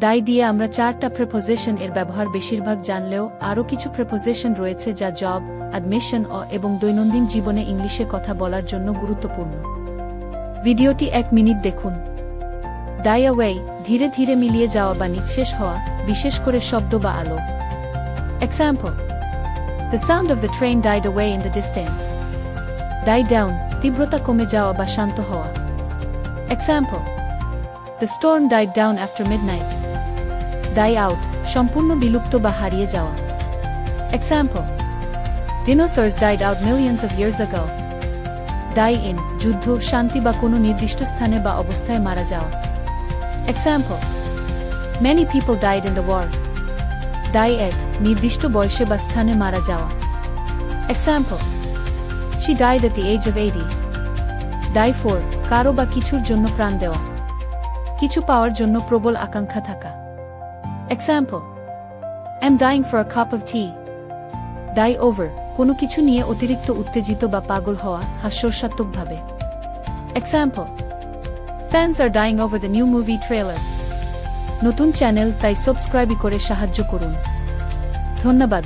দাই দিয়ে আমরা 4টা প্রেপোজিশন এর ব্যবহার বেশিরভাগ জানলেও আরও কিছু প্রেপোজিশন রয়েছে যা জব, অ্যাডমিশন এবং দৈনন্দিন জীবনে ইংলিশে কথা বলার জন্য গুরুত্বপূর্ণ। ভিডিওটি 1 মিনিট দেখুন। ডাই অ্যাওয়ে, ধীরে ধীরে মিলিয়ে যাওয়া বা নিঃশেষ হওয়া, বিশেষ করে শব্দ বা আলো। Example: The sound of the train died away in the distance. Die down, তীব্রতা কমে যাওয়া বা শান্ত হওয়া। Example: The storm died down after midnight. Die out, সম্পূর্ণ বিলুপ্ত বা হারিয়ে যাওয়া। Example: Dinosaurs died out millions of years ago. Die in, যুদ্ধ, শান্তি বা কোনো নির্দিষ্ট স্থানে বা অবস্থায় মারা যাওয়া। Example: Many people died in the war. Die at, নির্দিষ্ট বয়সে বা স্থানে মারা যাওয়া। Example: She died at the age of 80. Die for, কারো বা কিছুর জন্য প্রাণ দেওয়া, কিছু পাওয়ার জন্য প্রবল আকাঙ্ক্ষা থাকা। Example: I'm dying for a cup of tea. Die over, কোনো কিছু নিয়ে অতিরিক্ত উত্তেজিত বা পাগল হওয়া, হাস্যরসাত্মকভাবে। Example: Fans are dying over the new movie trailer. নতুন চ্যানেল, তাই সাবস্ক্রাইব করে সাহায্য করুন। ধন্যবাদ।